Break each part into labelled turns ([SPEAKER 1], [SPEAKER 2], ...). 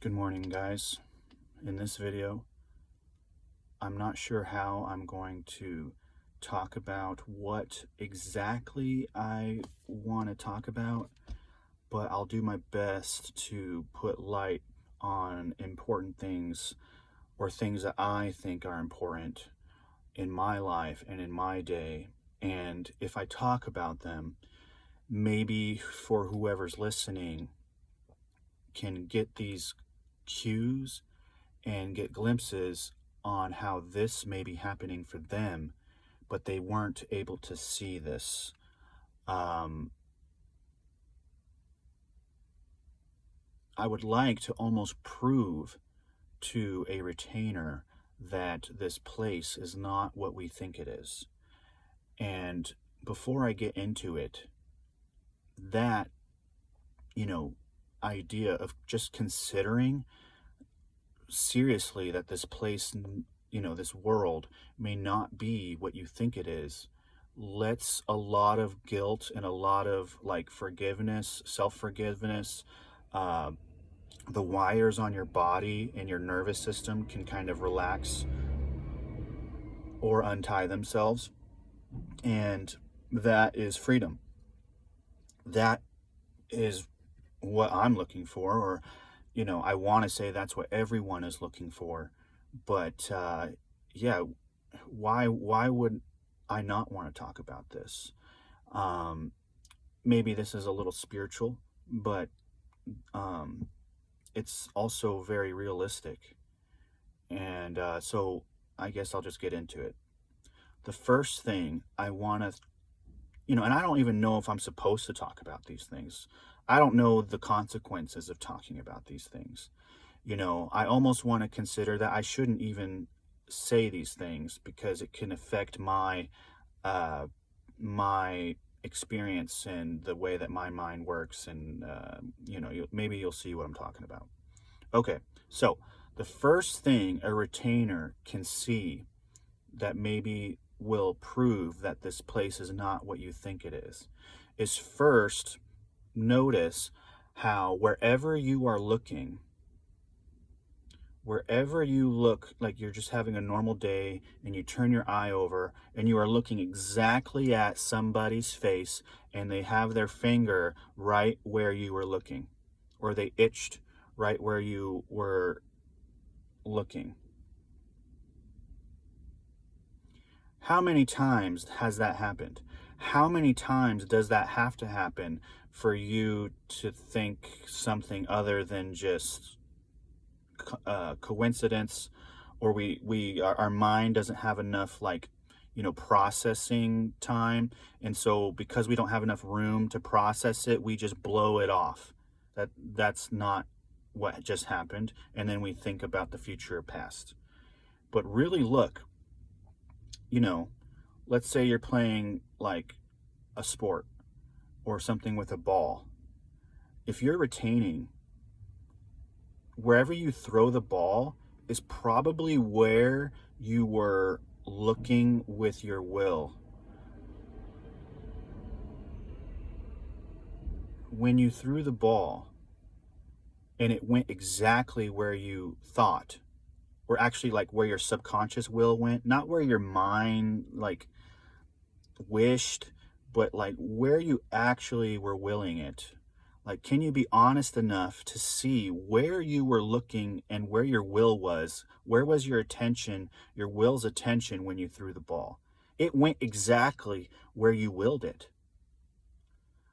[SPEAKER 1] Good morning, guys. In this video, I'm not sure how I'm going to talk about what exactly I want to talk about, but I'll do my best to put light on important things or things that I think are important in my life and in my day. And if I talk about them, maybe for whoever's listening can get these cues and get glimpses on how this may be happening for them, but they weren't able to see this. I would like to almost prove to a retainer that this place is not what we think it is. And before I get into it, that, idea of just considering seriously that this place, this world may not be what you think it is, lets a lot of guilt and a lot of forgiveness, self-forgiveness, the wires on your body and your nervous system can kind of relax or untie themselves. And that is freedom. That is what I'm looking for, or I want to say that's what everyone is looking for. But yeah, why would I not want to talk about this? Maybe this is a little spiritual, but it's also very realistic. And so I guess I'll just get into it. The first thing I want to, and I don't even know if I'm supposed to talk about these things. I don't know the consequences of talking about these things. I almost want to consider that I shouldn't even say these things because it can affect my experience and the way that my mind works, and maybe you'll see what I'm talking about. Okay, so the first thing a retainer can see that maybe will prove that this place is not what you think it is first notice how wherever you look like you're just having a normal day, and you turn your eye over and you are looking exactly at somebody's face, and they have their finger right where you were looking, or they itched right where you were looking. How many times has that happened? How many times does that have to happen for you to think something other than just coincidence, or our mind doesn't have enough processing time, and so because we don't have enough room to process it, we just blow it off. That's not what just happened, and then we think about the future or past. But really look, let's say you're playing like a sport or something with a ball. If you're retaining, wherever you throw the ball is probably where you were looking with your will. When you threw the ball and it went exactly where you thought, or actually where your subconscious will went, not where your mind wished, but where you actually were willing it. Can you be honest enough to see where you were looking and where your will was? Where was your attention, your will's attention, when you threw the ball? It went exactly where you willed it.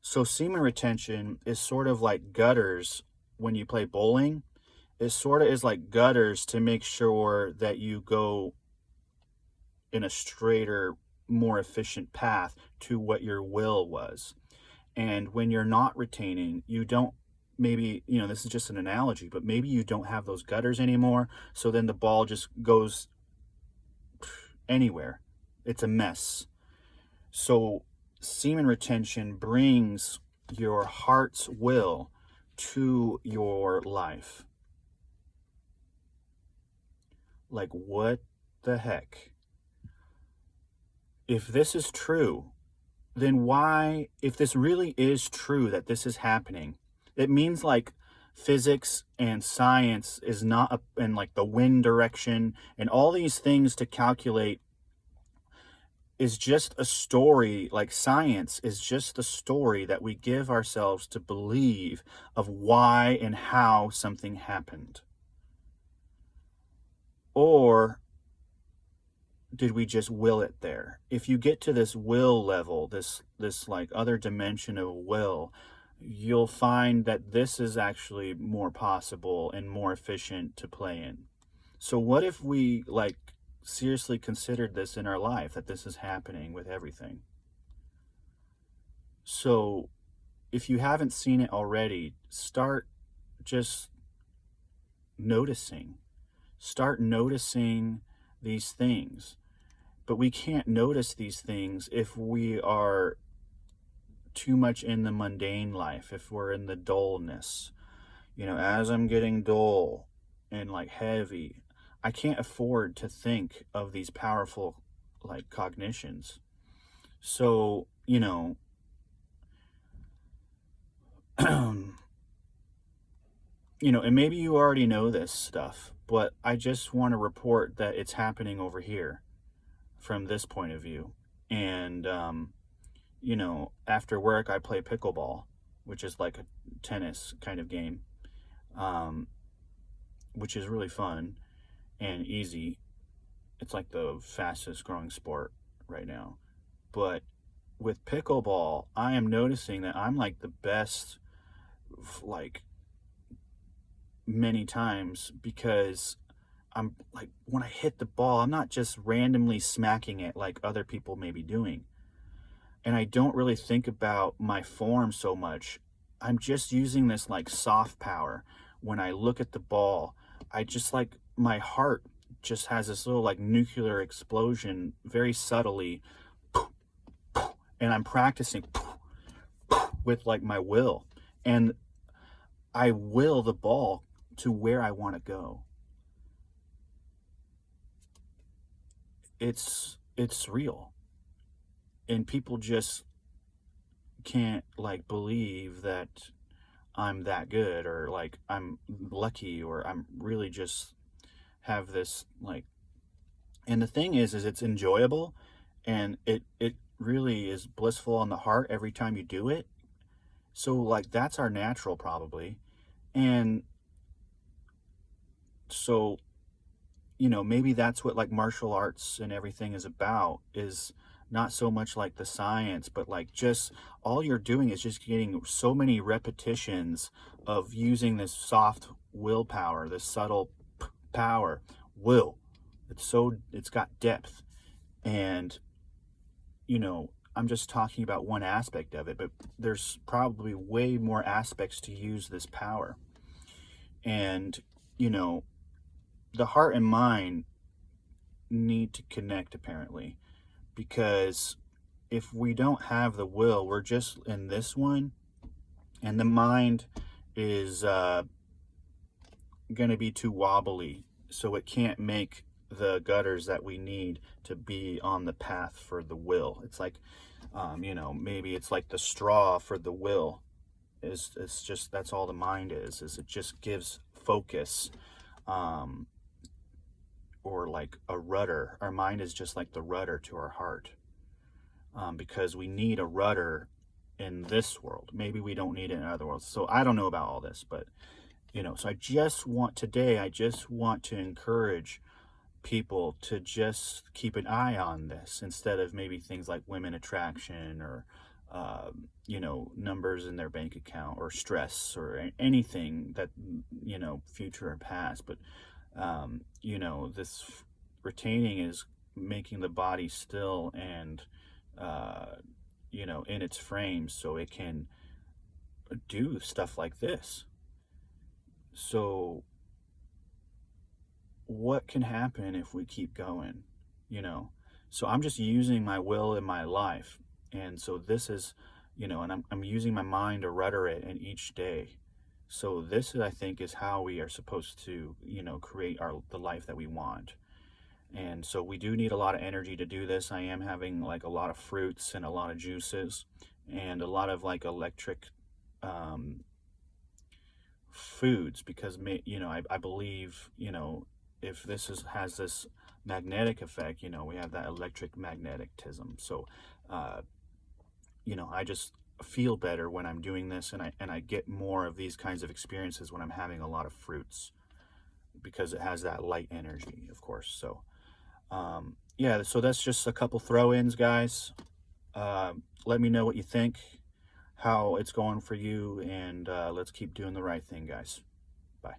[SPEAKER 1] So semen retention is sort of like gutters when you play bowling. It sort of is like gutters to make sure that you go in a straighter, more efficient path to what your will was. And when you're not retaining, you don't, maybe, this is just an analogy, but maybe you don't have those gutters anymore. So then the ball just goes anywhere. It's a mess. So semen retention brings your heart's will to your life. What the heck? If this is true, then why, if this really is true that this is happening, it means physics and science is not and like the wind direction and all these things to calculate is just a story. Like science is just the story that we give ourselves to believe of why and how something happened. Or did we just will it there? If you get to this will level, this like other dimension of will, you'll find that this is actually more possible and more efficient to play in. So what if we like seriously considered this in our life, that this is happening with everything? So if you haven't seen it already, start just noticing. Start noticing these things. But we can't notice these things if we are too much in the mundane life, if we're in the dullness. You know, as I'm getting dull and like heavy, I can't afford to think of these powerful like cognitions. So, you know, you know, and maybe you already know this stuff, but I just want to report that it's happening over here from this point of view. And, you know, after work, I play pickleball, which is like a tennis kind of game, um, which is really fun and easy. It's like the fastest growing sport right now. But with pickleball, I am noticing that I'm like the best, like many times, because I'm like, when I hit the ball, I'm not just randomly smacking it like other people may be doing. And I don't really think about my form so much. I'm just using this like soft power. When I look at the ball, I just like my heart just has this little like nuclear explosion very subtly. And I'm practicing with like my will. And I will the ball to where I want to go. It's real. And people just can't like believe that I'm that good, or like I'm lucky, or I'm really just have this like. And the thing is it's enjoyable, and it really is blissful on the heart every time you do it. So like that's our natural probably. And so, you know, maybe that's what like martial arts and everything is about, is not so much like the science, but like just all you're doing is just getting so many repetitions of using this soft willpower, this subtle power, will. It's got depth. And, you know, I'm just talking about one aspect of it, but there's probably way more aspects to use this power. And, you know, the heart and mind need to connect apparently, because if we don't have the will, we're just in this one, and the mind is going to be too wobbly, so it can't make the gutters that we need to be on the path for the will. It's like, you know, maybe it's like the straw for the will. It's just, that's all the mind is it just gives focus, or like a rudder. Our mind is just like the rudder to our heart, because we need a rudder in this world. Maybe we don't need it in other worlds. So I don't know about all this, but you know, so I just want to encourage people to just keep an eye on this, instead of maybe things like women attraction, or you know, numbers in their bank account, or stress, or anything that, you know, future or past. But you know, this retaining is making the body still and you know, in its frame, so it can do stuff like this. So what can happen if we keep going, you know? So I'm just using my will in my life. And so this is, you know, and I'm using my mind to rudder it in each day. So this, I think, is how we are supposed to, you know, create the life that we want. And so we do need a lot of energy to do this. I am having like a lot of fruits and a lot of juices and a lot of like electric foods, because I believe, if has this magnetic effect, we have that electric magnetism. So uh, I just feel better when I'm doing this, and I get more of these kinds of experiences when I'm having a lot of fruits, because it has that light energy, of course. So yeah, so that's just a couple throw-ins, guys. Let me know what you think, how it's going for you, and let's keep doing the right thing, guys. Bye.